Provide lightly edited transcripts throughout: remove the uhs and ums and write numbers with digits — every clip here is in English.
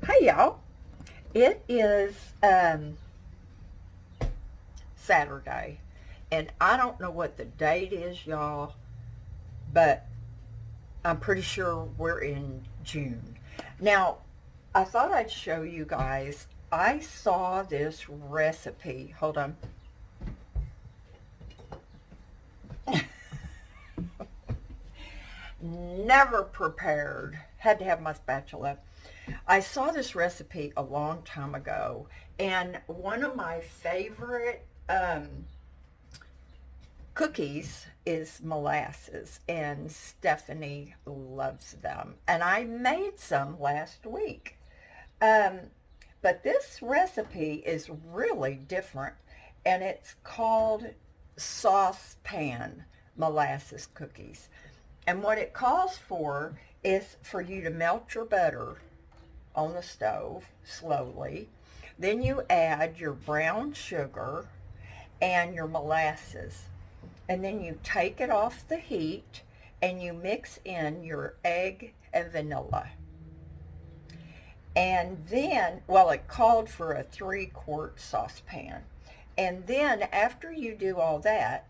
Hey y'all, it is Saturday, and I don't know what the date is, y'all, but I'm pretty sure we're in June. Now, I thought I'd show you guys. I saw this recipe. Hold on. Never prepared. Had to have my spatula. I saw this recipe a long time ago, and one of my favorite cookies is molasses, and Stephanie loves them. And I made some last week. Um, but this recipe is really different, and it's called Saucepan molasses cookies. And what it calls for is for you to melt your butter on the stove slowly. Then you add your brown sugar and your molasses. And then you take it off the heat and you mix in your egg and vanilla. And then, well, it called for a 3-quart saucepan. And then after you do all that,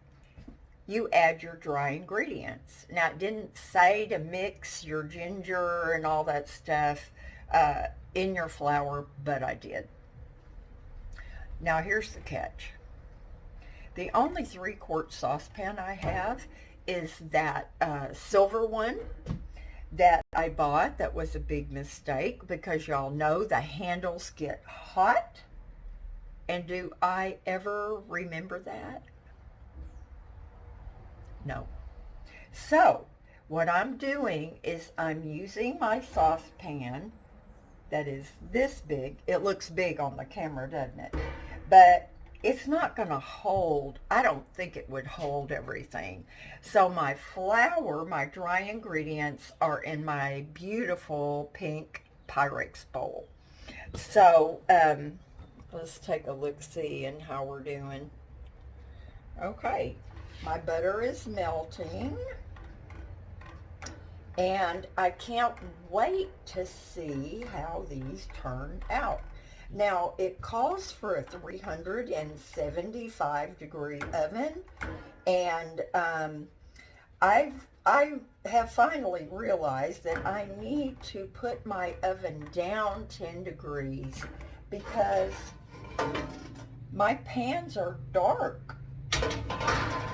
you add your dry ingredients. Now, it didn't say to mix your ginger and all that stuff in your flour, but I did. Now, here's the catch. The only 3-quart saucepan I have is that silver one that I bought. That was a big mistake because y'all know the handles get hot. And do I ever remember that? No. So, what I'm doing is I'm using my saucepan that is this big. It looks big on the camera, doesn't it? But it's not going to hold. I don't think it would hold everything. So my flour, my dry ingredients are in my beautiful pink Pyrex bowl. So, let's take a look-see and how we're doing. Okay. My butter is melting, and I can't wait to see how these turn out. Now, it calls for a 375 degree oven, and I have finally realized that I need to put my oven down 10 degrees because my pans are dark.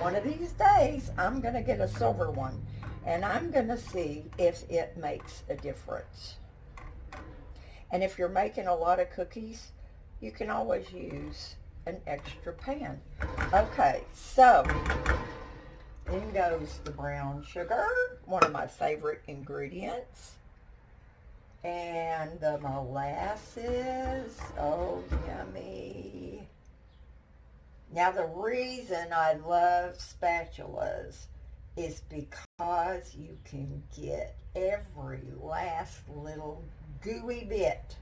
One of these days, I'm going to get a silver one, and I'm going to see if it makes a difference. And if you're making a lot of cookies, you can always use an extra pan. Okay, so in goes the brown sugar, one of my favorite ingredients, and the molasses. Oh, yummy. Now, the reason I love spatulas is because you can get every last little gooey bit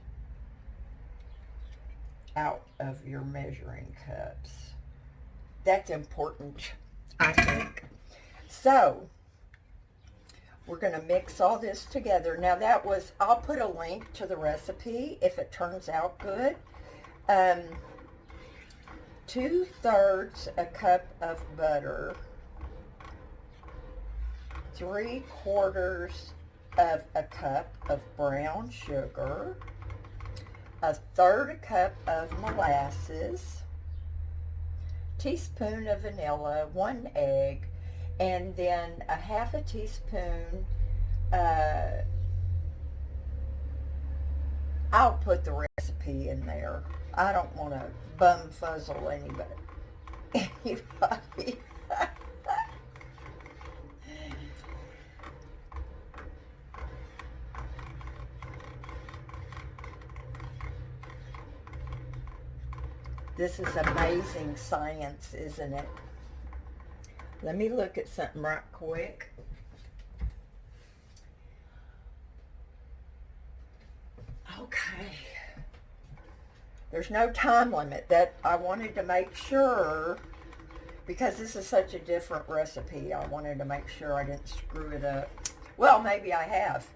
out of your measuring cups. That's important, I think. So, we're going to mix all this together. Now, I'll put a link to the recipe if it turns out good. 2/3 a cup of butter, 3/4 of a cup of brown sugar, 1/3 a cup of molasses, teaspoon of vanilla, 1 egg, and then a 1/2 teaspoon, I'll put the recipe in there. I don't want to bumfuzzle anybody. This is amazing science, isn't it? Let me look at something right quick. Okay. There's no time limit. That I wanted to make sure, because this is such a different recipe, I wanted to make sure I didn't screw it up. Well, maybe I have.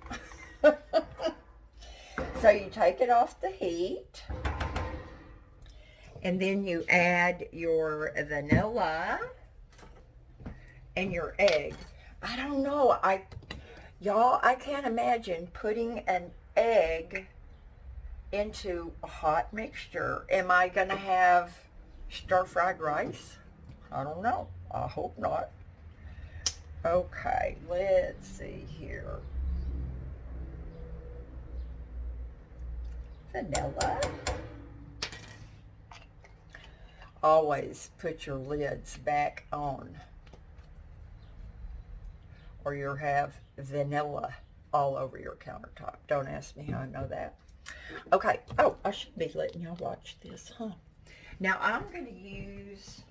So you take it off the heat, and then you add your vanilla and your egg. I don't know, y'all, I can't imagine putting an egg into a hot mixture. Am I gonna have stir-fried rice? I don't know. I hope not. Okay, let's see here. Vanilla. Always put your lids back on, or you'll have vanilla all over your countertop. Don't ask me how I know that. Okay. Oh, I should be letting y'all watch this, huh? Now I'm going to use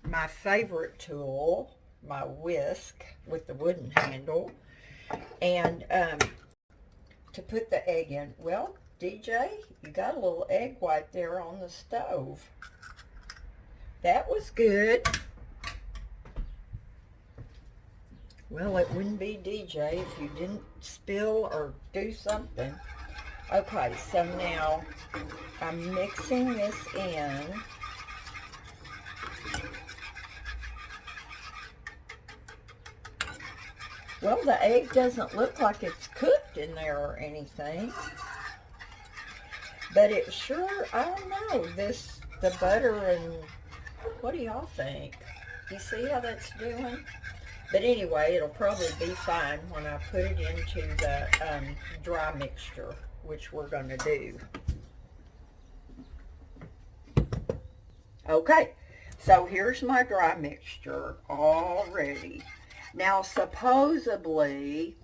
my favorite tool, my whisk with the wooden handle, and to put the egg in. Well, DJ, you got a little egg white there on the stove. That was good. Well, it wouldn't be DJ if you didn't spill or do something. Okay, so now I'm mixing this in. Well, the egg doesn't look like it's cooked in there or anything. But it sure, I don't know, the butter and, what do y'all think? You see how that's doing? But anyway, it'll probably be fine when I put it into the dry mixture, which we're going to do. Okay, so here's my dry mixture all ready. Now, supposedly,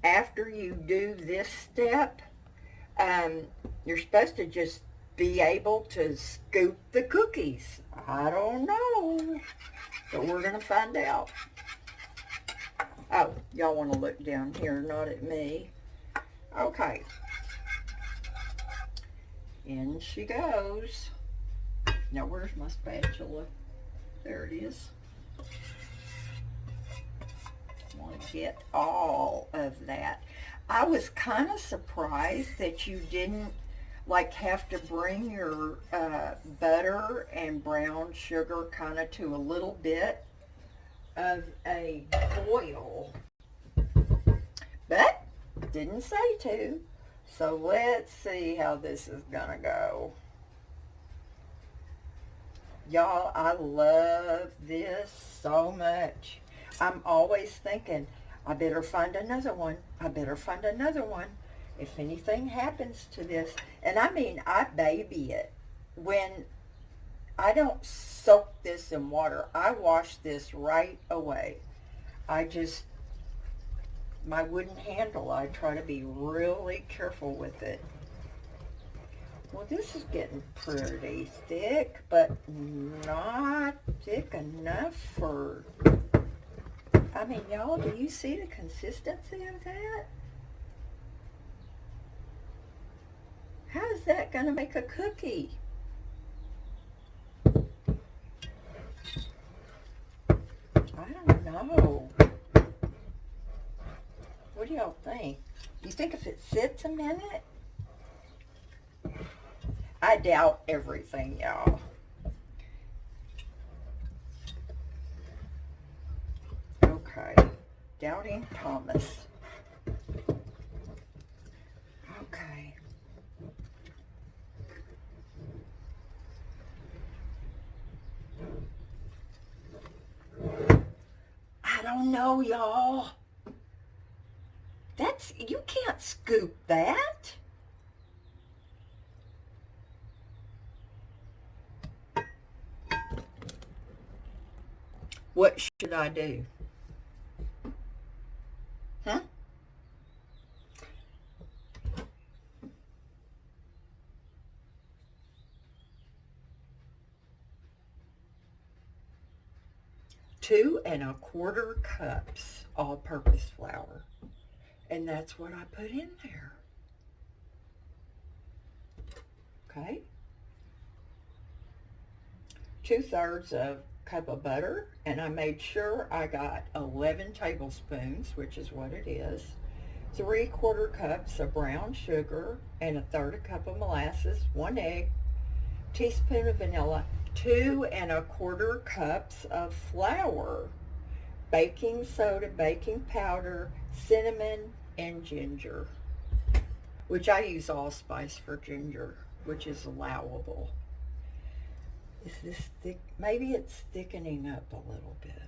after you do this step, you're supposed to just be able to scoop the cookies. I don't know, but we're going to find out. Oh, y'all want to look down here, not at me. Okay. In she goes. Now, where's my spatula? There it is. I want to get all of that. I was kind of surprised that you didn't like have to bring your butter and brown sugar kind of to a little bit of a boil, but didn't say to. So let's see how this is gonna go. Y'all, I love this so much. I'm always thinking, I better find another one. I better find another one if anything happens to this. And I mean, I baby it. When I don't soak this in water, I wash this right away. My wooden handle, I try to be really careful with it. Well, this is getting pretty thick, but not thick enough for, I mean, y'all, do you see the consistency of that? How is that going to make a cookie? I don't know. What do y'all think? You think if it sits a minute? I doubt everything, y'all. Okay. Doubting Thomas. Okay. I don't know, y'all. You can't scoop that. What should I do? Huh? Two and a quarter cups all-purpose flour. And that's what I put in there. Okay. 2/3 of cup of butter, and I made sure I got 11 tablespoons, which is what it is. 3/4 cups of brown sugar, and 1/3 cup of molasses, 1 egg, teaspoon of vanilla, 2 1/4 cups of flour, baking soda, baking powder, cinnamon, and ginger, which I use allspice for ginger, which is allowable. Is this thick? Maybe it's thickening up a little bit.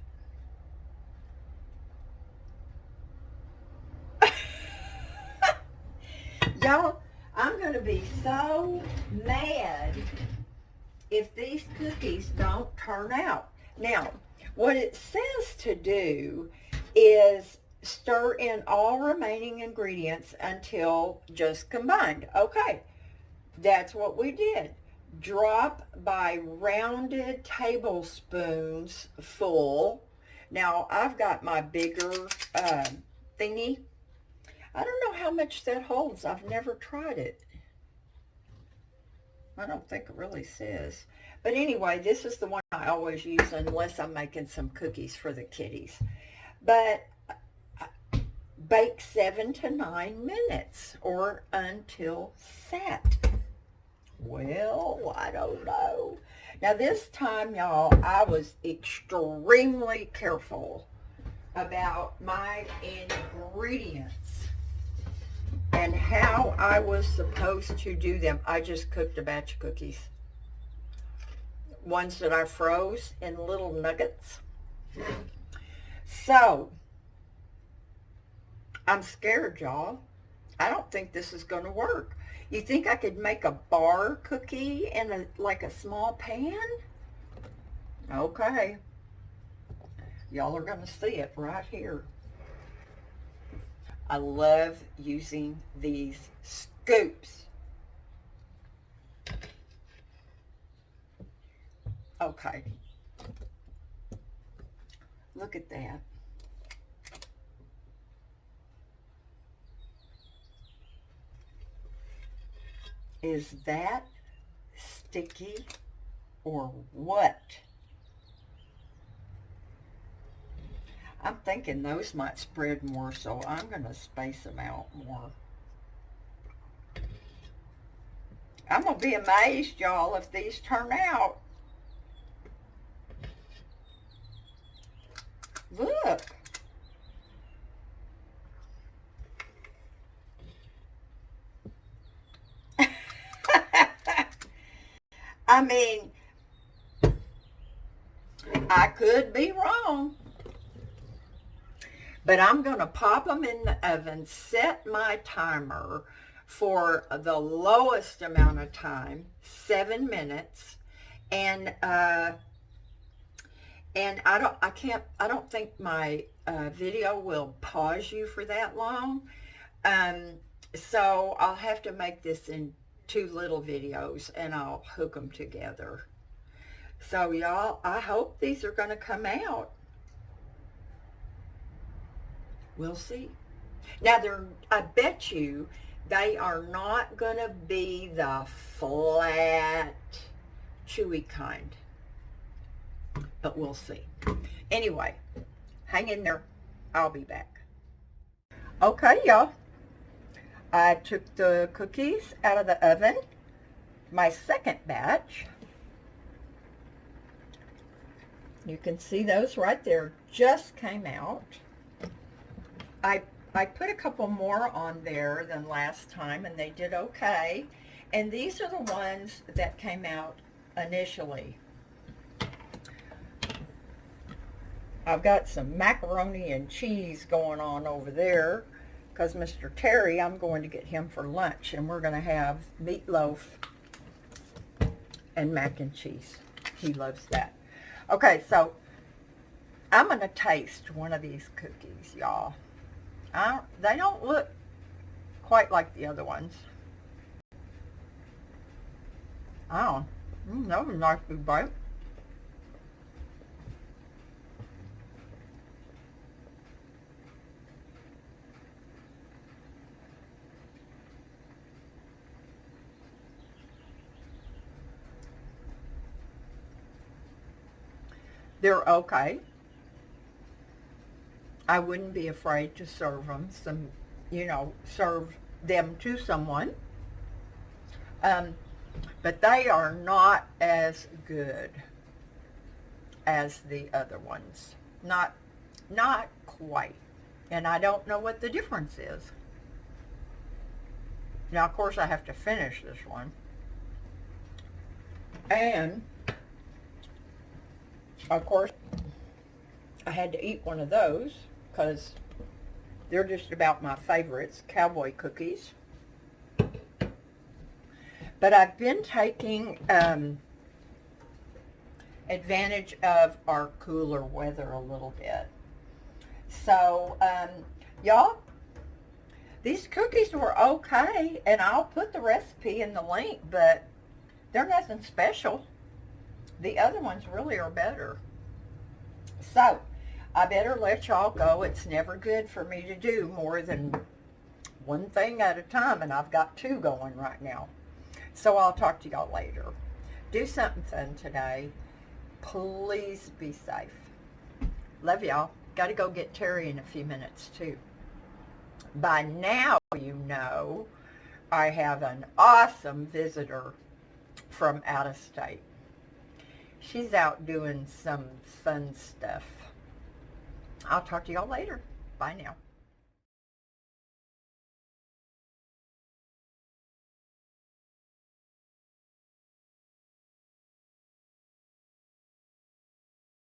Y'all, I'm going to be so mad if these cookies don't turn out. Now, what it says to do is stir in all remaining ingredients until just combined. Okay, that's what we did. Drop by rounded tablespoons full. Now, I've got my bigger thingy. I don't know how much that holds. I've never tried it. I don't think it really says. But anyway, this is the one I always use unless I'm making some cookies for the kitties. But bake 7 to 9 minutes or until set. Well, I don't know. Now this time, y'all, I was extremely careful about my ingredients and how I was supposed to do them. I just cooked a batch of cookies. Ones that I froze in little nuggets. So, I'm scared, y'all. I don't think this is going to work. You think I could make a bar cookie in like a small pan? Okay. Y'all are going to see it right here. I love using these scoops. Okay. Look at that. Is that sticky or what? I'm thinking those might spread more, so I'm going to space them out more. I'm going to be amazed, y'all, if these turn out. Look. I mean, I could be wrong. But I'm going to pop them in the oven, set my timer for the lowest amount of time, 7 minutes, and I don't think my video will pause you for that long. So I'll have to make this in 2 little videos and I'll hook them together. So y'all, I hope these are going to come out. We'll see. Now, I bet you they are not going to be the flat, chewy kind. But we'll see. Anyway, hang in there. I'll be back. Okay, y'all. I took the cookies out of the oven. My second batch. You can see those right there. Just came out. I put a couple more on there than last time, and they did okay. And these are the ones that came out initially. I've got some macaroni and cheese going on over there because Mr. Terry, I'm going to get him for lunch, and we're going to have meatloaf and mac and cheese. He loves that. Okay, so I'm going to taste one of these cookies, y'all. They don't look quite like the other ones. Oh, that was a nice big bite. They're okay. I wouldn't be afraid to serve them some, you know, serve them to someone. But they are not as good as the other ones. Not quite. And I don't know what the difference is. Now, of course, I have to finish this one. And, of course, I had to eat one of those because they're just about my favorites, cowboy cookies. But I've been taking advantage of our cooler weather a little bit. So, y'all, these cookies were okay, and I'll put the recipe in the link, but they're nothing special. The other ones really are better. So, I better let y'all go. It's never good for me to do more than one thing at a time, and I've got two going right now. So I'll talk to y'all later. Do something fun today. Please be safe. Love y'all. Got to go get Terry in a few minutes, too. By now, you know, I have an awesome visitor from out of state. She's out doing some fun stuff. I'll talk to y'all later. Bye now.